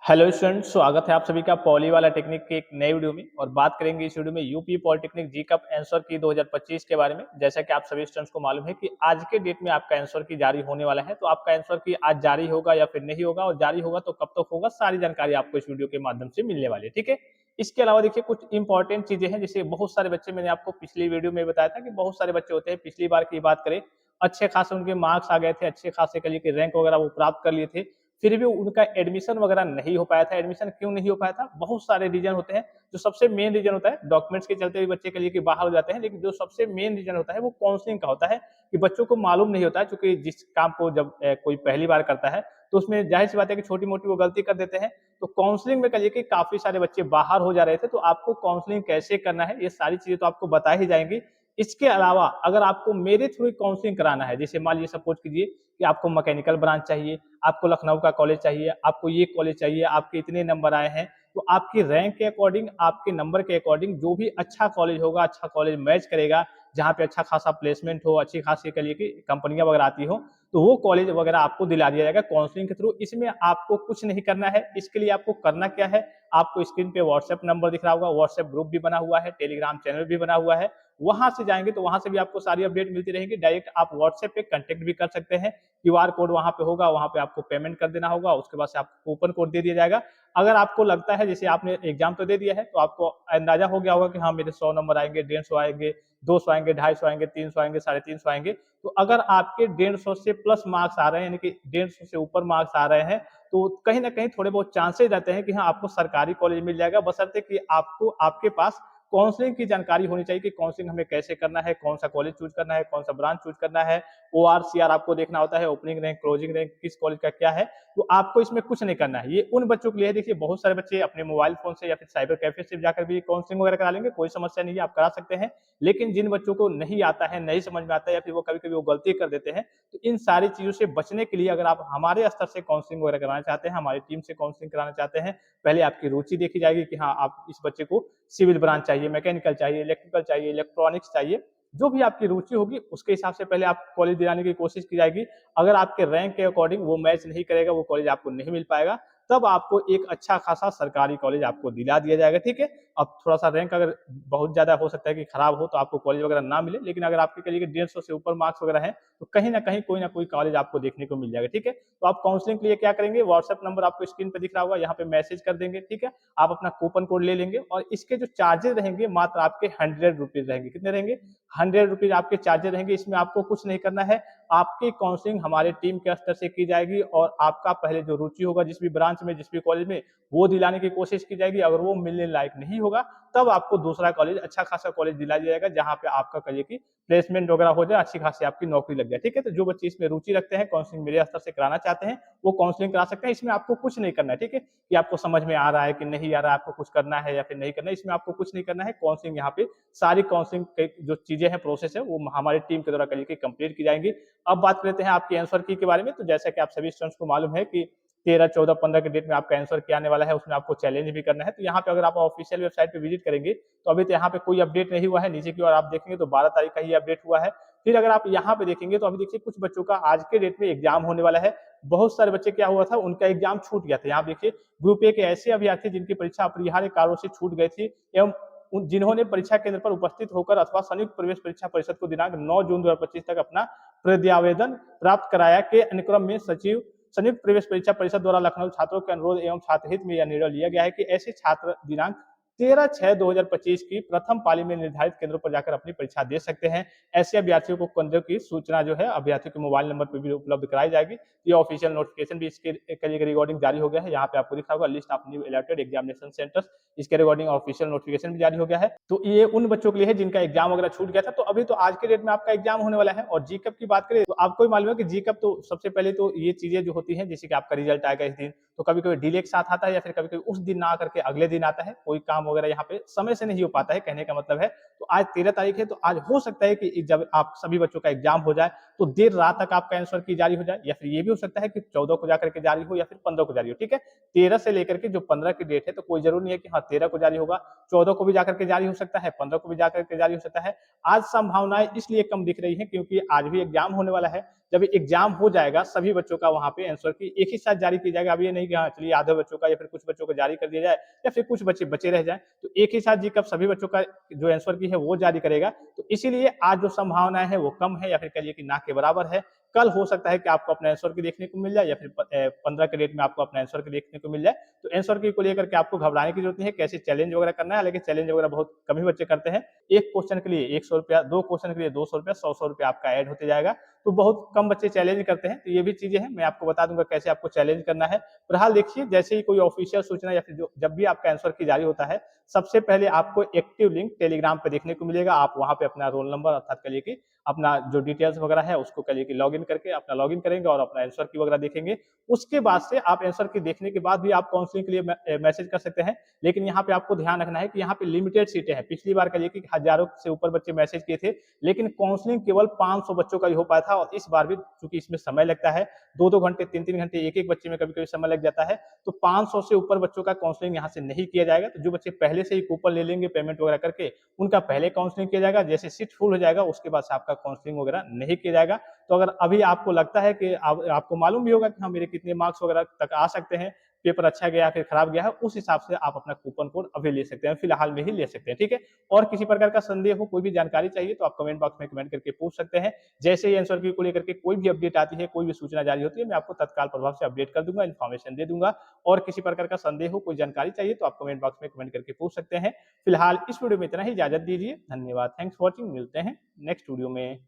Hello students, स्वागत है आप सभी का पॉली वाला टेक्निक के एक नए वीडियो में। और बात करेंगे इस वीडियो में यूपी पॉलिटेक्निक जी कप आंसर की 2025 के बारे में। जैसा कि आप सभी स्टूडेंट्स को मालूम है कि आज के डेट में आपका आंसर की जारी होने वाला है, तो आपका आंसर की आज जारी होगा या फिर नहीं होगा, और जारी होगा तो कब तक होगा, सारी जानकारी आपको इस वीडियो के माध्यम से मिलने वाली है। ठीक है। इसके अलावा देखिए कुछ इंपॉर्टेंट चीजें हैं, जैसे बहुत सारे बच्चे, मैंने आपको पिछली वीडियो में बताया था कि बहुत सारे बच्चे होते हैं, पिछली बार की बात करें अच्छे खासे उनके मार्क्स आ गए थे, अच्छे खासे करिए कि रैंक वगैरह वो प्राप्त कर लिए थे, फिर भी उनका एडमिशन वगैरह नहीं हो पाया था। एडमिशन क्यों नहीं हो पाया था? बहुत सारे रीजन होते हैं। जो सबसे मेन रीजन होता है, डॉक्यूमेंट्स के चलते भी बच्चे के लिए कि बाहर हो जाते हैं, लेकिन जो सबसे मेन रीजन होता है वो काउंसलिंग का होता है कि बच्चों को मालूम नहीं होता है। क्योंकि जिस काम को जब कोई पहली बार करता है तो उसमें जाहिर सी बात है कि छोटी मोटी वो गलती कर देते हैं। तो काउंसलिंग में करिए कि काफी सारे बच्चे बाहर हो जा रहे थे, तो आपको काउंसलिंग कैसे करना है ये सारी चीजें तो आपको बता ही जाएंगी। इसके अलावा अगर आपको मेरे थ्रू काउंसलिंग कराना है, जैसे मान लीजिए सपोज कीजिए कि आपको मैकेनिकल ब्रांच चाहिए, आपको लखनऊ का कॉलेज चाहिए, आपको ये कॉलेज चाहिए, आपके इतने नंबर आए हैं, तो आपकी रैंक के अकॉर्डिंग, आपके नंबर के अकॉर्डिंग जो भी अच्छा कॉलेज होगा, अच्छा कॉलेज मैच करेगा, जहाँ पे अच्छा खासा प्लेसमेंट हो, अच्छी खासी करिए कि कंपनियां वगैरह आती हो, तो वो कॉलेज वगैरह आपको दिला दिया जाएगा काउंसलिंग के थ्रू। इसमें आपको कुछ नहीं करना है। इसके लिए आपको करना क्या है, आपको स्क्रीन पे व्हाट्सएप नंबर दिख रहा होगा, व्हाट्सएप ग्रुप भी बना हुआ है, टेलीग्राम चैनल भी बना हुआ है, वहां से जाएंगे तो वहां से भी आपको सारी अपडेट मिलती रहेगी। डायरेक्ट आप व्हाट्सएप पे कांटेक्ट भी कर सकते हैं, क्यूआर कोड वहां पे होगा, वहां पे आपको पेमेंट कर देना होगा, उसके बाद से आपको कूपन कोड दे दिया जाएगा। अगर आपको लगता है, जैसे आपने एग्जाम तो दे दिया है, तो आपको अंदाजा हो गया होगा कि हाँ मेरे 100 नंबर आएंगे, 150 आएंगे, 200 आएंगे, 250 आएंगे, 300 आएंगे, 350 आएंगे। तो अगर आपके 150 से प्लस मार्क्स आ रहे हैं, यानी कि 150 से ऊपर मार्क्स आ रहे हैं, तो कहीं ना कहीं थोड़े बहुत चांसेस रहते हैं कि हाँ आपको सरकारी कॉलेज मिल जाएगा, बशर्ते कि आपको आपके पास काउंसलिंग की जानकारी होनी चाहिए कि काउंसलिंग हमें कैसे करना है, कौन सा कॉलेज चूज करना है, कौन सा ब्रांच चूज करना है। ओआरसीआर आपको देखना होता है, ओपनिंग रैंक, क्लोजिंग रैंक, किस कॉलेज का क्या है। तो आपको इसमें कुछ नहीं करना है। ये उन बच्चों के लिए है, देखिए बहुत सारे बच्चे अपने मोबाइल फोन से या फिर साइबर कैफे से जाकर भी काउंसलिंग वगैरह करा लेंगे, कोई समस्या नहीं है, आप करा सकते हैं। लेकिन जिन बच्चों को नहीं आता है, नहीं समझ में आता है, या फिर वो कभी कभी वो गलती कर देते हैं, तो इन सारी चीजों से बचने के लिए अगर आप हमारे स्तर से काउंसलिंग वगैरह कराना चाहते हैं, हमारी टीम से काउंसलिंग कराना चाहते हैं, पहले आपकी रुचि देखी जाएगी कि हाँ आप इस बच्चे को सिविल ब्रांच चाहिए, मैकेनिकल चाहिए, इलेक्ट्रिकल चाहिए, इलेक्ट्रॉनिक्स चाहिए, जो भी आपकी रुचि होगी उसके हिसाब से पहले आप कॉलेज दिलाने की कोशिश की जाएगी। अगर आपके रैंक के अकॉर्डिंग वो मैच नहीं करेगा, वो कॉलेज आपको नहीं मिल पाएगा, तब आपको एक अच्छा खासा सरकारी कॉलेज आपको दिला दिया जाएगा। ठीक है। अब थोड़ा सा रैंक अगर बहुत ज्यादा हो सकता है कि खराब हो, तो आपको कॉलेज वगैरह ना मिले, लेकिन अगर आपके करिए 150 से ऊपर मार्क्स वगैरह है, तो कहीं ना कोई कॉलेज आपको देखने को मिल जाएगा। ठीक है। तो आप काउंसलिंग के लिए क्या करेंगे, व्हाट्सएप नंबर आपको स्क्रीन पर दिख रहा होगा, यहाँ पे मैसेज कर देंगे। ठीक है। आप अपना कूपन कोड ले लेंगे, और इसके जो चार्जेस रहेंगे मात्र आपके 100 रुपीज रहेंगे। कितने रहेंगे? 100 रुपीज आपके चार्जेस रहेंगे। इसमें आपको कुछ नहीं करना है, आपकी काउंसलिंग हमारे टीम के स्तर से की जाएगी, और आपका पहले जो रुचि होगा जिस भी ब्रांच में, जिस भी कॉलेज में, वो दिलाने की कोशिश की जाएगी। अगर वो मिलने लायक नहीं होगा, तब आपको दूसरा कॉलेज, अच्छा खासा कॉलेज दिला दिया जाएगा, जहां पे आपका करिए कि प्लेसमेंट वगैरह हो जाए, अच्छी खासी आपकी नौकरी लग जाए। ठीक है। तो जो बच्चे इसमें रुचि रखते हैं, काउंसलिंग मेरे स्तर से कराना चाहते हैं, वो काउंसलिंग करा सकते हैं। इसमें आपको कुछ नहीं करना है। ठीक है। कि आपको समझ में आ रहा है कि नहीं आ रहा है, आपको कुछ करना है या फिर नहीं करना है, इसमें आपको कुछ नहीं करना है। काउंसलिंग यहाँ पे सारी काउंसलिंग जो चीजें हैं, प्रोसेस है, वो हमारी टीम के द्वारा करिए कि कंप्लीट की जाएंगी। अब बात करते हैं आपके आंसर की के बारे में। तो जैसा कि आप सभी स्टूडेंट्स को मालूम है कि 13, 14, 15 के डेट में आपका आंसर क्या आने वाला है, उसमें आपको चैलेंज भी करना है। तो यहाँ पे अगर आप ऑफिशियल वेबसाइट पे विजिट करेंगे, तो अभी तो यहाँ पे कोई अपडेट नहीं हुआ है। नीचे की ओर आप देखेंगे तो 12 तारीख का ही अपडेट हुआ है। फिर अगर आप यहाँ पे देखेंगे तो अभी देखिए कुछ बच्चों का आज के डेट में एग्जाम होने वाला है। बहुत सारे बच्चे क्या हुआ था, उनका एग्जाम छूट गया था। यहाँ देखिए ग्रुप ए के ऐसे अभ्यर्थी जिनकी परीक्षा अपरिहार्य कारणों से छूट गई थी, एवं जिन्होंने परीक्षा केंद्र पर उपस्थित होकर अथवा संयुक्त प्रवेश परीक्षा परिषद को दिनांक 9 जून 2025 तक अपना प्रत्यावेदन प्राप्त कराया के अनुक्रम में सचिव संयुक्त प्रवेश परीक्षा परिषद द्वारा लखनऊ छात्रों के अनुरोध एवं छात्र हित में यह निर्णय लिया गया है कि ऐसे छात्र दिनांक 13/6/2025 की प्रथम पाली में निर्धारित केंद्रों पर जाकर अपनी परीक्षा दे सकते हैं। ऐसे अभ्यर्थियों को केंद्रों की सूचना जो है अभ्यर्थियों के मोबाइल नंबर पर भी उपलब्ध कराई जाएगी। ये ऑफिशियल नोटिफिकेशन भी इसके रिगार्डिंग जारी हो गया है। यहाँ पे आपको दिखा होगा list of new allotted examination centres, इसके रिगार्डिंग ऑफिशियल नोटिफिकेशन भी जारी हो गया है। तो ये उन बच्चों के लिए है जिनका एग्जाम वगैरह छूट गया था। तो अभी तो आज के डेट में आपका एग्जाम होने वाला है। और जीकप की बात करें तो आपको भी मालूम है कि जीकप तो सबसे पहले तो ये चीजें जो होती हैं, जैसे कि आपका रिजल्ट आएगा इस दिन, तो कभी कभी डिले के साथ आता है, या फिर कभी कभी उस दिन ना आकर के अगले दिन आता है। कोई काम वगैरह यहाँ पे समय से नहीं हो पाता है, कहने का मतलब है। तो आज 13 तारीख है, तो आज हो सकता है कि जब आप सभी बच्चों का एग्जाम हो जाए, तो देर रात तक आपका आंसर की जारी हो जाए, या फिर ये भी हो सकता है कि 14 को जाकर के जारी हो या फिर 15 को जारी हो। ठीक है, 13 से लेकर के जो 15 की डेट है, तो कोई जरूरी नहीं है कि हाँ 13 को जारी होगा, 14 को भी जाकर के जारी हो सकता है, 15 को भी जाकर के जारी हो सकता है। आज संभावनाएं इसलिए कम दिख रही है क्योंकि आज भी एग्जाम होने वाला है। जब एग्जाम हो जाएगा सभी बच्चों का वहां पे आंसर की एक ही साथ जारी की जाएगा। अब ये नहीं कि हाँ चलिए आधे बच्चों का या फिर कुछ बच्चों को जारी कर दिया जाए या फिर कुछ बच्चे बचे रह जाए, तो एक ही साथ जी कब सभी बच्चों का जो आंसर की है वो जारी करेगा। तो इसीलिए आज जो संभावनाएं है वो कम है, या फिर कहिए कि ना के बराबर है। कल हो सकता है कि आपको अपना आंसर की देखने को मिल जाए, या फिर 15 के डेट में आपको अपना आंसर की देखने को मिल जाए। तो आंसर की को लेकर के आपको घबराने की जरूरत नहीं है। कैसे चैलेंज वगैरह करना है, लेकिन चैलेंज वगैरह बहुत कम ही बच्चे करते हैं। एक क्वेश्चन के लिए 100 रुपया, 2 क्वेश्चन के लिए 200 रुपया, 100 रुपया आपका ऐड होते जाएगा। तो बहुत कम बच्चे चैलेंज करते हैं। तो ये भी चीजें हैं, मैं आपको बता दूंगा कैसे आपको चैलेंज करना है। फिलहाल देखिए, जैसे ही कोई ऑफिशियल सूचना या फिर जब भी आपका आंसर की जारी होता है, सबसे पहले आपको एक्टिव लिंक टेलीग्राम पे देखने को मिलेगा। आप वहां पे अपना रोल नंबर अर्थात कहिए कि अपना जो डिटेल्स वगैरह है उसको कहिए कि लॉगिन करके अपना लॉगिन करेंगे और अपना आंसर की वगैरह देखेंगे। उसके बाद से आप आंसर की देखने के बाद भी आप काउंसलिंग के लिए मैसेज कर सकते हैं। लेकिन यहाँ पे आपको ध्यान रखना है कि यहाँ पे लिमिटेड सीटें हैं। पिछली बार कहिए कि हजारों से ऊपर बच्चे मैसेज किए थे, लेकिन काउंसलिंग केवल 500 बच्चों का ही हो पाया था। और इस बार भी चूंकि इसमें समय लगता है, 2-2 घंटे, 3-3 घंटे एक एक बच्चे में कभी कभी समय लग जाता है, तो 500 से ऊपर बच्चों का काउंसलिंग यहाँ से नहीं किया जाएगा। तो जो बच्चे पहले से ही कूपन ले लेंगे पेमेंट वगैरह करके, उनका पहले काउंसलिंग किया जाएगा। जैसे सीट फुल हो जाएगा उसके बाद से आपका काउंसलिंग वगैरह नहीं किया जाएगा। तो अगर अभी आपको लगता है कि आपको मालूम भी होगा कि हाँ मेरे कितने मार्क्स वगैरह तक आ सकते हैं, पेपर अच्छा गया फिर खराब गया है, उस हिसाब से आप अपना कूपन कोड अभी ले सकते हैं, फिलहाल में ही ले सकते हैं। ठीक है, और किसी प्रकार का संदेह हो, कोई भी जानकारी चाहिए तो आप कमेंट बॉक्स में कमेंट करके पूछ सकते हैं। जैसे ही आंसर की को लेकर के कोई भी अपडेट आती है, कोई भी सूचना जारी होती है, मैं आपको तत्काल प्रभाव से अपडेट कर दूंगा, इन्फॉर्मेशन दे दूंगा। और किसी प्रकार का संदेह हो, कोई जानकारी चाहिए तो आप कमेंट बॉक्स में कमेंट करके पूछ सकते हैं। फिलहाल इस वीडियो में इतना ही, इजाजत दीजिए, धन्यवाद, थैंक्स फॉर वॉचिंग, मिलते हैं नेक्स्ट वीडियो में।